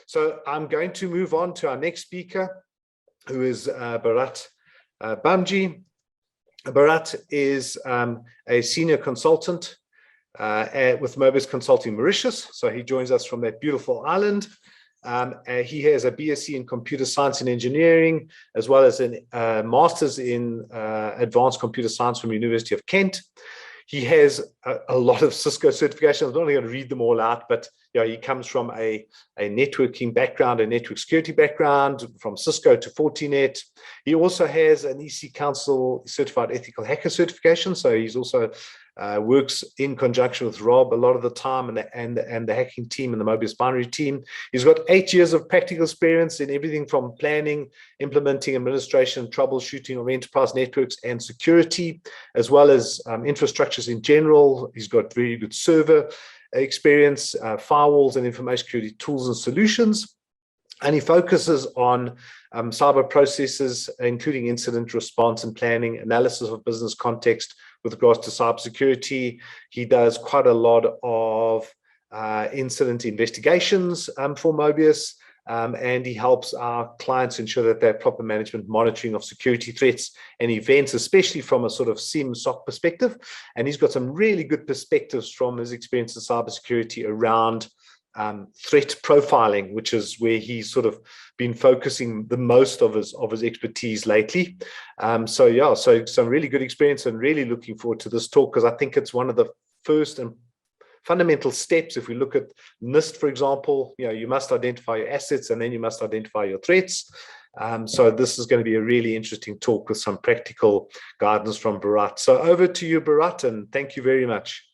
So I'm going to move on to our next speaker, who is Bharat Bhanji. Bharat is a senior consultant with Mobius Consulting Mauritius. So he joins us from that beautiful island. He has a BSc in computer science and engineering, as well as a master's in advanced computer science from University of Kent. He has a lot of Cisco certifications. I'm not going to read them all out, but he comes from a networking background, a network security background, from Cisco to Fortinet. He also has an EC Council certified ethical hacker certification. So he's also works in conjunction with Rob a lot of the time and the hacking team and the Mobius Binary team. He's got 8 years of practical experience in everything from planning, implementing, administration, troubleshooting of enterprise networks and security, as well as infrastructures in general. He's got very good server experience, firewalls and information security tools and solutions. And he focuses on cyber processes, including incident response and planning, analysis of business context with regards to cybersecurity. He does quite a lot of incident investigations for Mobius, and he helps our clients ensure that they have proper management monitoring of security threats and events, especially from a sort of SIEM SOC perspective. And he's got some really good perspectives from his experience in cybersecurity around threat profiling, which is where he's sort of been focusing the most of his expertise lately. So some really good experience, and really looking forward to this talk, because I think it's one of the first and fundamental steps. If we look at NIST, for example, you must identify your assets and then you must identify your threats. So this is going to be a really interesting talk with some practical guidance from Bharat. So over to you, Bharat, and thank you very much.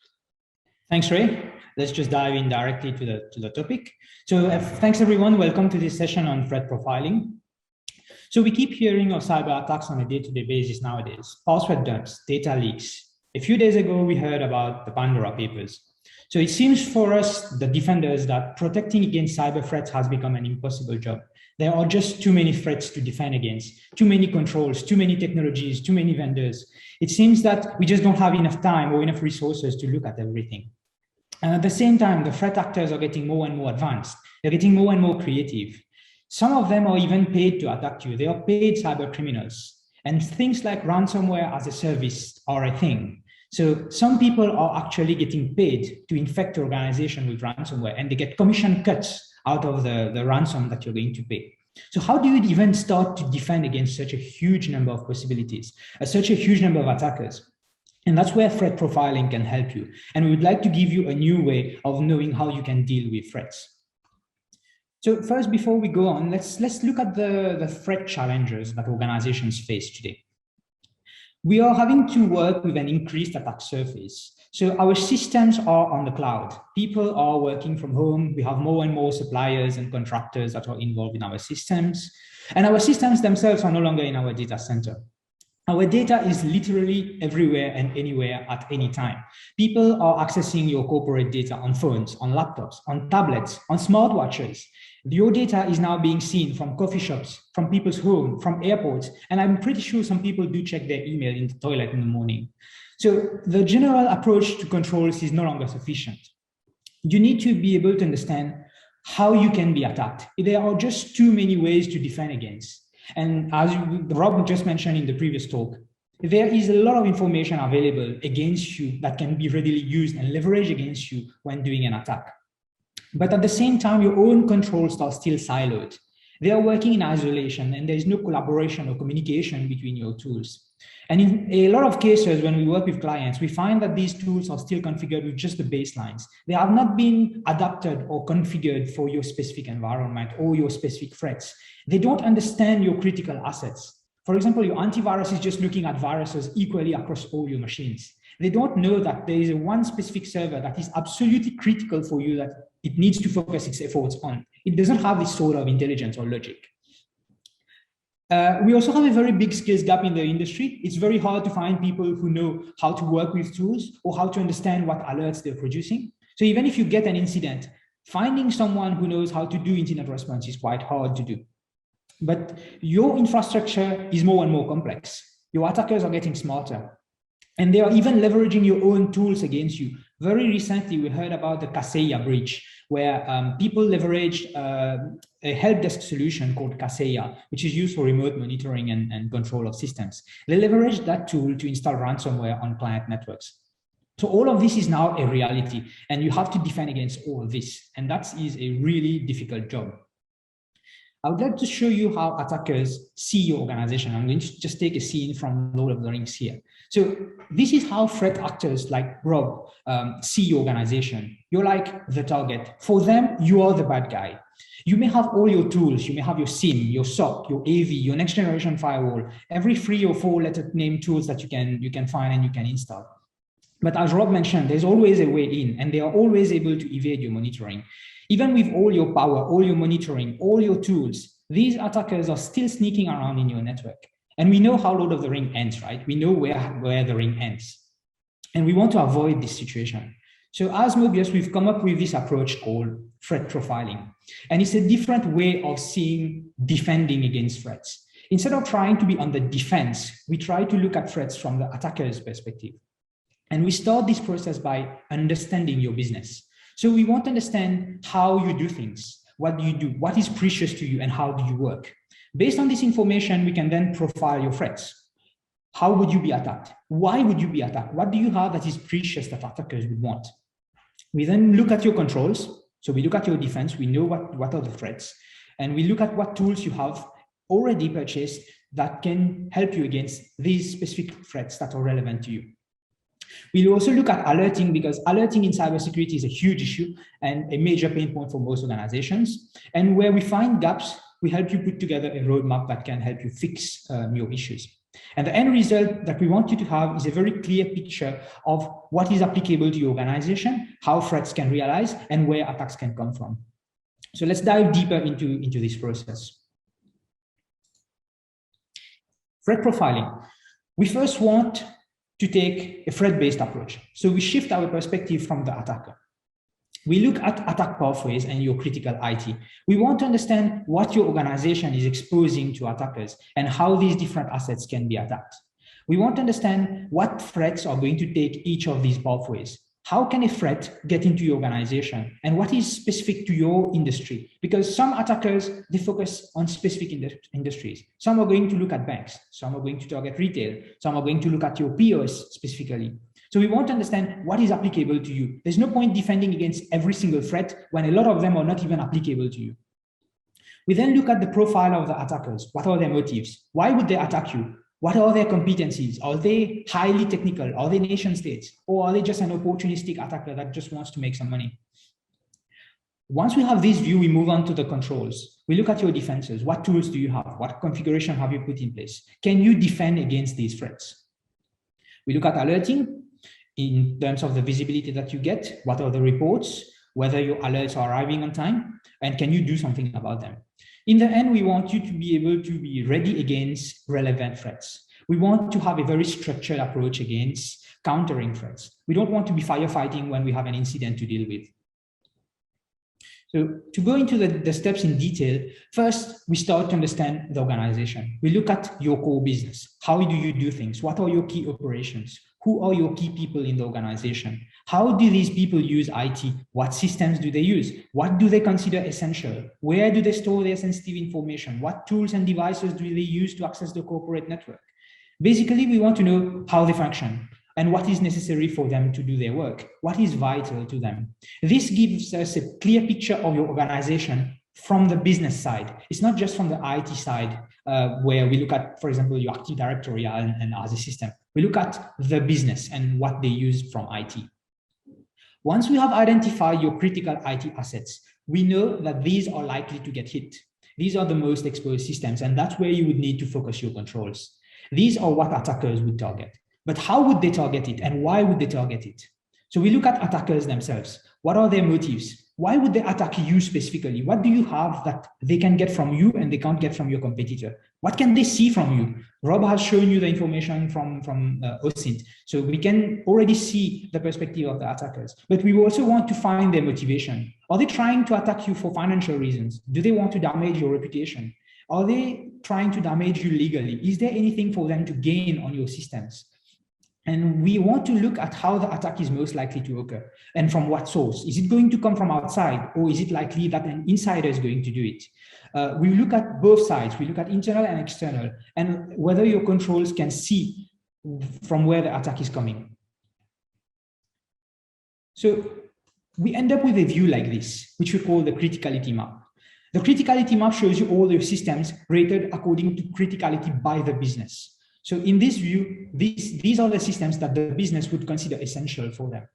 Thanks, Ray. Let's just dive in directly to the topic. So thanks, everyone. Welcome to this session on threat profiling. So we keep hearing of cyber attacks on a day-to-day basis nowadays. Password dumps, data leaks. A few days ago, we heard about the Pandora papers. So it seems for us, the defenders, that protecting against cyber threats has become an impossible job. There are just too many threats to defend against, too many controls, too many technologies, too many vendors. It seems that we just don't have enough time or enough resources to look at everything. And at the same time, the threat actors are getting more and more advanced. They're getting more and more creative. Some of them are even paid to attack you. They are paid cyber criminals. And things like ransomware as a service are a thing. So some people are actually getting paid to infect organization with ransomware, and they get commission cuts out of the ransom that you're going to pay. So how do you even start to defend against such a huge number of possibilities, such a huge number of attackers? And that's where threat profiling can help you. And we would like to give you a new way of knowing how you can deal with threats. So first, before we go on, let's look at the threat challenges that organizations face today. We are having to work with an increased attack surface. So our systems are on the cloud. People are working from home. We have more and more suppliers and contractors that are involved in our systems. And our systems themselves are no longer in our data center. Our data is literally everywhere and anywhere at any time. People are accessing your corporate data on phones, on laptops, on tablets, on smartwatches. Your data is now being seen from coffee shops, from people's home, from airports. And I'm pretty sure some people do check their email in the toilet in the morning. So the general approach to controls is no longer sufficient. You need to be able to understand how you can be attacked. There are just too many ways to defend against. And as Rob just mentioned in the previous talk, there is a lot of information available against you that can be readily used and leveraged against you when doing an attack. But at the same time, your own controls are still siloed. They are working in isolation, and there is no collaboration or communication between your tools. And in a lot of cases, when we work with clients, we find that these tools are still configured with just the baselines. They have not been adapted or configured for your specific environment or your specific threats. They don't understand your critical assets. For example, your antivirus is just looking at viruses equally across all your machines. They don't know that there is one specific server that is absolutely critical for you that it needs to focus its efforts on. It doesn't have this sort of intelligence or logic. We also have a very big skills gap in the industry. It's very hard to find people who know how to work with tools or how to understand what alerts they're producing. So even if you get an incident, finding someone who knows how to do incident response is quite hard to do. But your infrastructure is more and more complex. Your attackers are getting smarter, and they are even leveraging your own tools against you. Very recently, we heard about the Kaseya breach, where people leveraged a help desk solution called Kaseya, which is used for remote monitoring and control of systems. They leveraged that tool to install ransomware on client networks. So all of this is now a reality, and you have to defend against all of this. And that is a really difficult job. I would like to show you how attackers see your organization. I'm going to just take a scene from Lord of the Rings here. So this is how threat actors like Rob see your organization. You're like the target. For them, you are the bad guy. You may have all your tools. You may have your SIM, your SOC, your AV, your next generation firewall, every 3 or 4 letter name tools that you can find and you can install. But as Rob mentioned, there's always a way in, and they are always able to evade your monitoring. Even with all your power, all your monitoring, all your tools, these attackers are still sneaking around in your network. And we know how Lord of the Ring ends, right? We know where the ring ends. And we want to avoid this situation. So as Mobius, we've come up with this approach called threat profiling. And it's a different way of seeing defending against threats. Instead of trying to be on the defense, we try to look at threats from the attacker's perspective. And we start this process by understanding your business. So we want to understand how you do things, what do you do, what is precious to you, and how do you work. Based on this information, we can then profile your threats. How would you be attacked? Why would you be attacked? What do you have that is precious that attackers would want? We then look at your controls. So we look at your defense. We know what are the threats. And we look at what tools you have already purchased that can help you against these specific threats that are relevant to you. We'll also look at alerting, because alerting in cybersecurity is a huge issue and a major pain point for most organizations. And where we find gaps, we help you put together a roadmap that can help you fix your issues. And the end result that we want you to have is a very clear picture of what is applicable to your organization, how threats can realize, and where attacks can come from. So let's dive deeper into this process. Threat profiling. We first want to take a threat-based approach. So we shift our perspective from the attacker. We look at attack pathways and your critical IT. We want to understand what your organization is exposing to attackers and how these different assets can be attacked. We want to understand what threats are going to take each of these pathways. How can a threat get into your organization, and what is specific to your industry? Because some attackers, they focus on specific industries. Some are going to look at banks. Some are going to target retail. Some are going to look at your POS specifically. So we want to understand what is applicable to you. There's no point defending against every single threat when a lot of them are not even applicable to you. We then look at the profile of the attackers. What are their motives? Why would they attack you? What are their competencies? Are they highly technical? Are they nation states? Or are they just an opportunistic attacker that just wants to make some money? Once we have this view, we move on to the controls. We look at your defenses. What tools do you have? What configuration have you put in place? Can you defend against these threats? We look at alerting in terms of the visibility that you get. What are the reports? Whether your alerts are arriving on time, and can you do something about them? In the end, we want you to be able to be ready against relevant threats. We want to have a very structured approach against countering threats. We don't want to be firefighting when we have an incident to deal with. So to go into the steps in detail, first, we start to understand the organization. We look at your core business. How do you do things? What are your key operations? Who are your key people in the organization? How do these people use IT? What systems do they use? What do they consider essential? Where do they store their sensitive information? What tools and devices do they use to access the corporate network? Basically, we want to know how they function and what is necessary for them to do their work. What is vital to them? This gives us a clear picture of your organization from the business side. It's not just from the IT side, where we look at, for example, your Active Directory and as a system. We look at the business and what they use from IT. Once we have identified your critical IT assets, we know that these are likely to get hit. These are the most exposed systems, and that's where you would need to focus your controls. These are what attackers would target. But how would they target it, and why would they target it? So we look at attackers themselves. What are their motives? Why would they attack you specifically? What do you have that they can get from you and they can't get from your competitor? What can they see from you? Rob has shown you the information from OSINT. So we can already see the perspective of the attackers. But we also want to find their motivation. Are they trying to attack you for financial reasons? Do they want to damage your reputation? Are they trying to damage you legally? Is there anything for them to gain on your systems? And we want to look at how the attack is most likely to occur and from what source. Is it going to come from outside, or is it likely that an insider is going to do it? We look at both sides. We look at internal and external, and whether your controls can see from where the attack is coming. So we end up with a view like this, which we call the criticality map. The criticality map shows you all your systems rated according to criticality by the business. So in this view, these are the systems that the business would consider essential for them.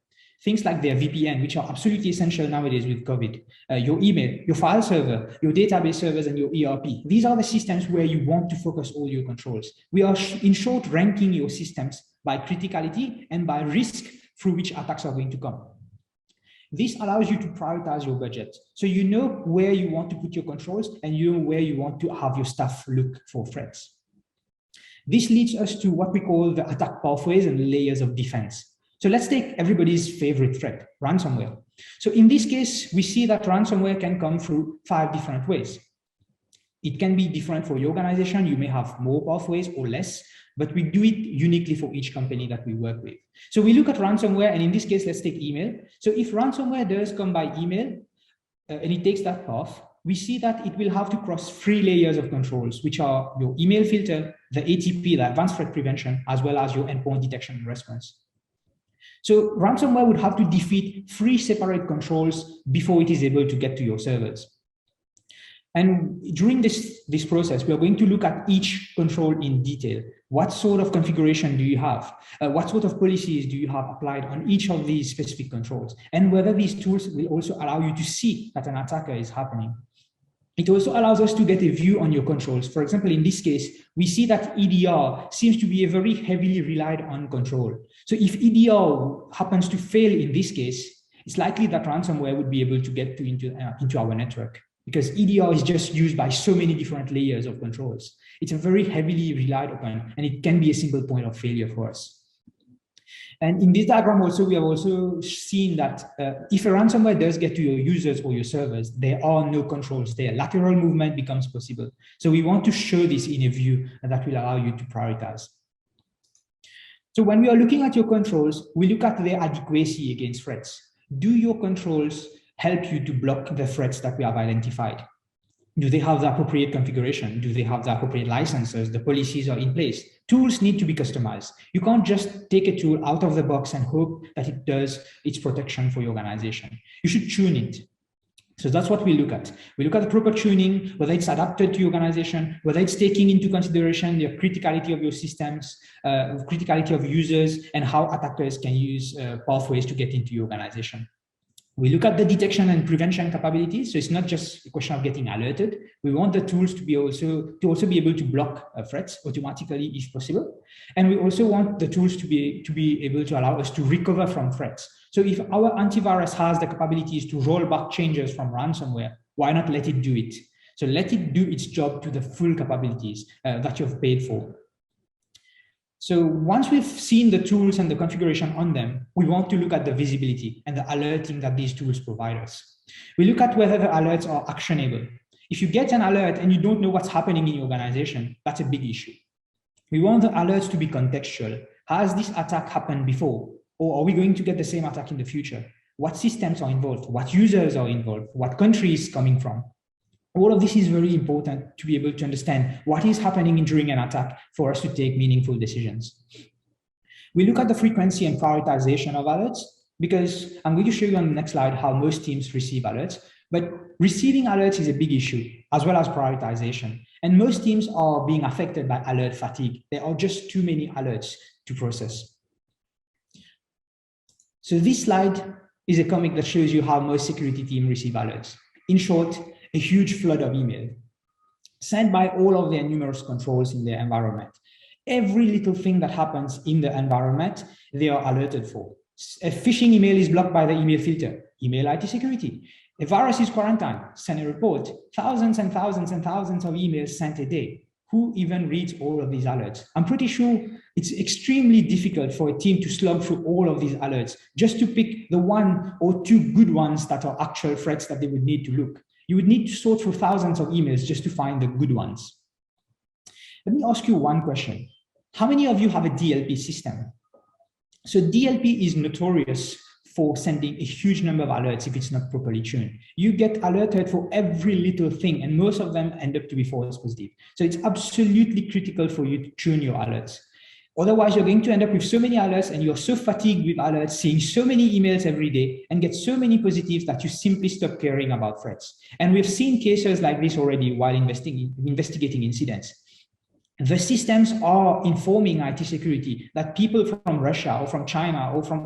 Things like their VPN, which are absolutely essential nowadays with COVID, your email, your file server, your database servers, and your ERP. These are the systems where you want to focus all your controls. We are, in short, ranking your systems by criticality and by risk through which attacks are going to come. This allows you to prioritize your budget. So you know where you want to put your controls and you know where you want to have your staff look for threats. This leads us to what we call the attack pathways and layers of defense. So let's take everybody's favorite threat, ransomware. So in this case, we see that ransomware can come through 5 different ways. It can be different for your organization. You may have more pathways or less, but we do it uniquely for each company that we work with. So we look at ransomware, and in this case, let's take email. So if ransomware does come by email, and it takes that path, we see that it will have to cross 3 layers of controls, which are your email filter, the ATP, the advanced threat prevention, as well as your endpoint detection and response. So ransomware would have to defeat 3 separate controls before it is able to get to your servers. And during this process, we are going to look at each control in detail. What sort of configuration do you have? What sort of policies do you have applied on each of these specific controls? And whether these tools will also allow you to see that an attacker is happening. It also allows us to get a view on your controls. For example, in this case, we see that EDR seems to be a very heavily relied on control. So if EDR happens to fail in this case, it's likely that ransomware would be able to get into our network, because EDR is just used by so many different layers of controls. It's a very heavily relied upon, and it can be a single point of failure for us. And in this diagram also, we have also seen that if a ransomware does get to your users or your servers, there are no controls there. Lateral movement becomes possible. So we want to show this in a view that will allow you to prioritize. So when we are looking at your controls, we look at their adequacy against threats. Do your controls help you to block the threats that we have identified? Do they have the appropriate configuration? Do they have the appropriate licenses? The policies are in place. Tools need to be customized. You can't just take a tool out of the box and hope that it does its protection for your organization. You should tune it. So that's what we look at. We look at the proper tuning, whether it's adapted to your organization, whether it's taking into consideration the criticality of your systems, criticality of users, and how attackers can use pathways to get into your organization. We look at the detection and prevention capabilities. So it's not just a question of getting alerted. We want the tools to also be able to block threats automatically if possible. And we also want the tools to be able to allow us to recover from threats. So if our antivirus has the capabilities to roll back changes from ransomware, why not let it do it? So let it do its job to the full capabilities that you've paid for. So once we've seen the tools and the configuration on them, we want to look at the visibility and the alerting that these tools provide us. We look at whether the alerts are actionable. If you get an alert and you don't know what's happening in your organization, that's a big issue. We want the alerts to be contextual. Has this attack happened before? Or are we going to get the same attack in the future? What systems are involved? What users are involved? What country is coming from? All of this is very important to be able to understand what is happening during an attack for us to take meaningful decisions. We look at the frequency and prioritization of alerts, because I'm going to show you on the next slide how most teams receive alerts, but receiving alerts is a big issue, as well as prioritization. And most teams are being affected by alert fatigue. There are just too many alerts to process. So this slide is a comic that shows you how most security teams receive alerts. In short, a huge flood of email sent by all of their numerous controls in their environment. Every little thing that happens in the environment, they are alerted for. A phishing email is blocked by the email filter, email IT security. A virus is quarantined, send a report. Thousands and thousands and thousands of emails sent a day. Who even reads all of these alerts? I'm pretty sure it's extremely difficult for a team to slog through all of these alerts just to pick the 1 or 2 good ones that are actual threats that they would need to look. You would need to sort through thousands of emails just to find the good ones. Let me ask you one question. How many of you have a DLP system? So DLP is notorious for sending a huge number of alerts if it's not properly tuned. You get alerted for every little thing, and most of them end up to be false positive. So it's absolutely critical for you to tune your alerts. Otherwise, you're going to end up with so many alerts, and you're so fatigued with alerts, seeing so many emails every day, and get so many positives that you simply stop caring about threats. And we've seen cases like this already while investigating incidents. The systems are informing IT security that people from Russia or from China or from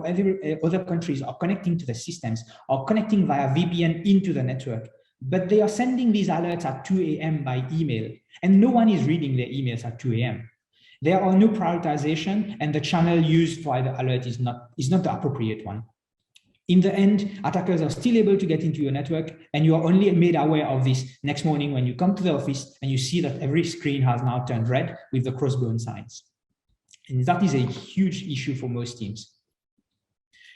other countries are connecting to the systems, are connecting via VPN into the network. But they are sending these alerts at 2 a.m. by email, and no one is reading their emails at 2 a.m. There are no prioritization, and the channel used for the alert is not the appropriate one. In the end, attackers are still able to get into your network, and you are only made aware of this next morning when you come to the office and you see that every screen has now turned red with the crossbone signs. And that is a huge issue for most teams.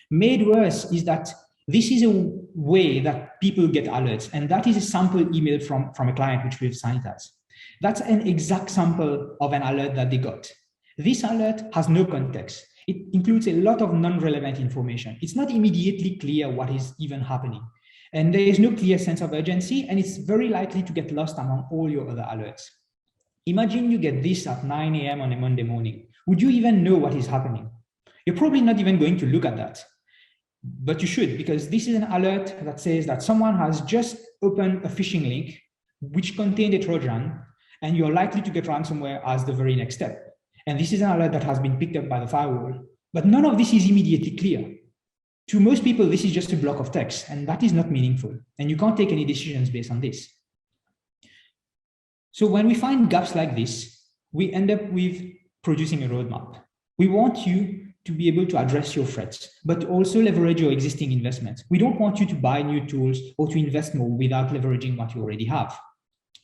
Made worse is that this is a way that people get alerts, and that is a sample email from a client which we've signed as. That's an exact sample of an alert that they got. This alert has no context. It includes a lot of non-relevant information. It's not immediately clear what is even happening. And there is no clear sense of urgency, and it's very likely to get lost among all your other alerts. Imagine you get this at 9 a.m. on a Monday morning. Would you even know what is happening? You're probably not even going to look at that. But you should, because this is an alert that says that someone has just opened a phishing link which contained a Trojan, and you're likely to get ransomware as the very next step. And this is an alert that has been picked up by the firewall. But none of this is immediately clear. To most people, this is just a block of text, and that is not meaningful. And you can't take any decisions based on this. So when we find gaps like this, we end up with producing a roadmap. We want you to be able to address your threats, but also leverage your existing investments. We don't want you to buy new tools or to invest more without leveraging what you already have.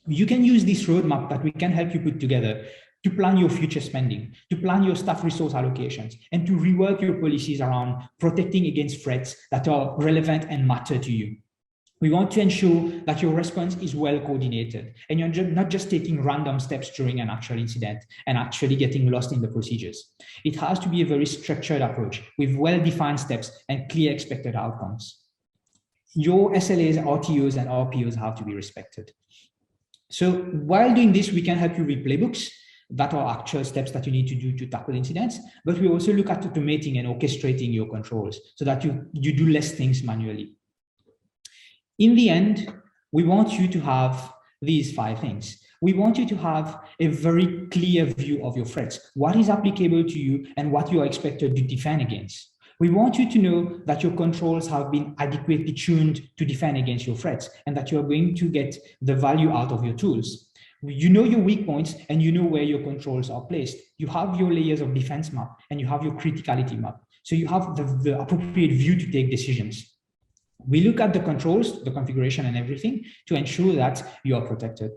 You can use this roadmap that we can help you put together to plan your future spending, to plan your staff resource allocations, and to rework your policies around protecting against threats that are relevant and matter to you. We want to ensure that your response is well coordinated, and you're not just taking random steps during an actual incident and actually getting lost in the procedures. It has to be a very structured approach with well-defined steps and clear expected outcomes. Your SLAs, RTOs, and RPOs have to be respected. So while doing this, we can help you with playbooks that are actual steps that you need to do to tackle incidents, but we also look at automating and orchestrating your controls so that you do less things manually. In the end, we want you to have these 5 things. We want you to have a very clear view of your threats, what is applicable to you and what you are expected to defend against. We want you to know that your controls have been adequately tuned to defend against your threats and that you are going to get the value out of your tools. You know your weak points and you know where your controls are placed. You have your layers of defense map and you have your criticality map. So you have the appropriate view to take decisions. We look at the controls, the configuration and everything to ensure that you are protected.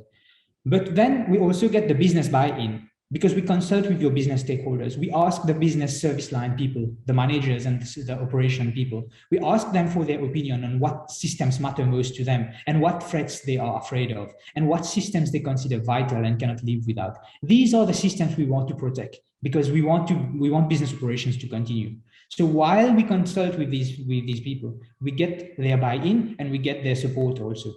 But then we also get the business buy-in because we consult with your business stakeholders. We ask the business service line people, the managers and the operation people. We ask them for their opinion on what systems matter most to them and what threats they are afraid of and what systems they consider vital and cannot live without. These are the systems we want to protect because we want business operations to continue. So while we consult with these people, we get their buy-in and we get their support also.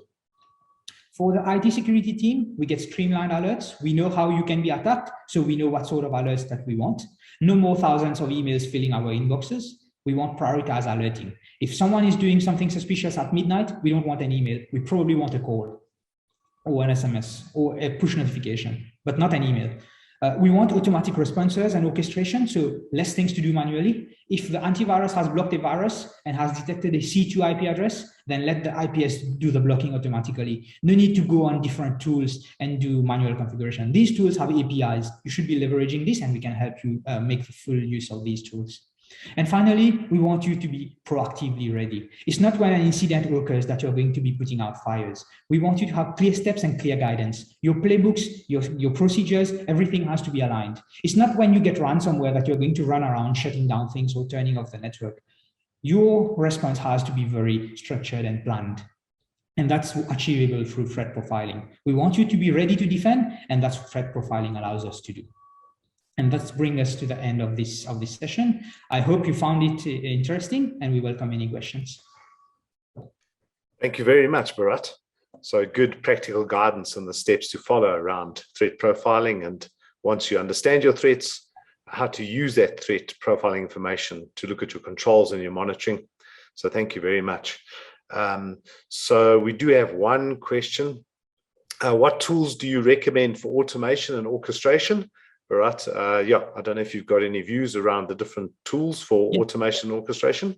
For the IT security team, we get streamlined alerts. We know how you can be attacked, so we know what sort of alerts that we want. No more thousands of emails filling our inboxes. We want prioritized alerting. If someone is doing something suspicious at midnight, we don't want an email. We probably want a call or an SMS or a push notification, but not an email. We want automatic responses and orchestration, so less things to do manually. If the antivirus has blocked a virus and has detected a C2 IP address, then let the IPS do the blocking automatically. No need to go on different tools and do manual configuration. These tools have APIs. You should be leveraging this and we can help you make the full use of these tools. And finally, we want you to be proactively ready. It's not when an incident occurs that you're going to be putting out fires. We want you to have clear steps and clear guidance. Your playbooks, your procedures, everything has to be aligned. It's not when you get ransomware that you're going to run around shutting down things or turning off the network. Your response has to be very structured and planned. And that's achievable through threat profiling. We want you to be ready to defend, and that's what threat profiling allows us to do. And that's bring us to the end of this session. I hope you found it interesting, and we welcome any questions. Thank you very much, Bharat. So good practical guidance on the steps to follow around threat profiling, and once you understand your threats, how to use that threat profiling information to look at your controls and your monitoring. So thank you very much. So we do have one question. What tools do you recommend for automation and orchestration? Bharat, yeah, I don't know if you've got any views around the different tools for automation and orchestration.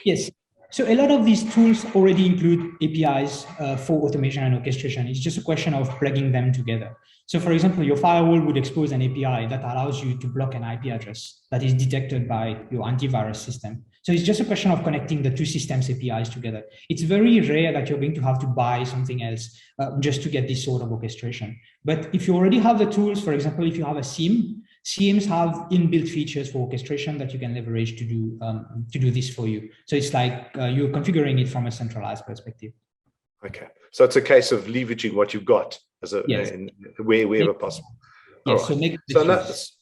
Yes. So a lot of these tools already include APIs for automation and orchestration. It's just a question of plugging them together. So for example, your firewall would expose an API that allows you to block an IP address that is detected by your antivirus system. So it's just a question of connecting the two systems APIs together. It's very rare that you're going to have to buy something else just to get this sort of orchestration. But if you already have the tools, for example, if you have a SIEM, SIEMs have inbuilt features for orchestration that you can leverage to do this for you. So it's like you're configuring it from a centralized perspective. Okay, so it's a case of leveraging what you've got as a wherever possible. Yes, right. so make so that's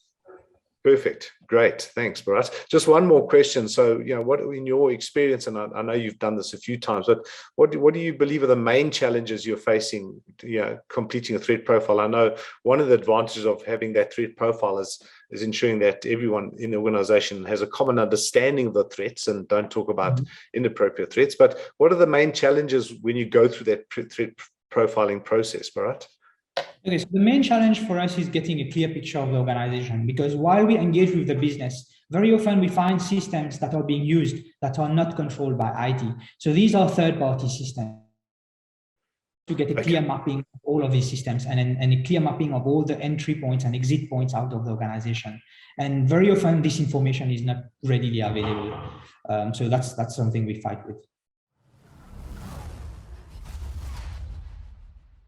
perfect. Great, thanks, Bharat. Just one more question. So, you know, what in your experience, and I know you've done this a few times, but what do you believe are the main challenges you're facing, you know, completing a threat profile? I know one of the advantages of having that threat profile is ensuring that everyone in the organization has a common understanding of the threats and don't talk about inappropriate threats. But what are the main challenges when you go through that threat profiling process, Bharat? Okay, so the main challenge for us is getting a clear picture of the organization, because while we engage with the business, very often we find systems that are being used that are not controlled by IT. So these are third-party systems. To get a clear mapping of all of these systems and a clear mapping of all the entry points and exit points out of the organization. And very often this information is not readily available. So that's something we fight with.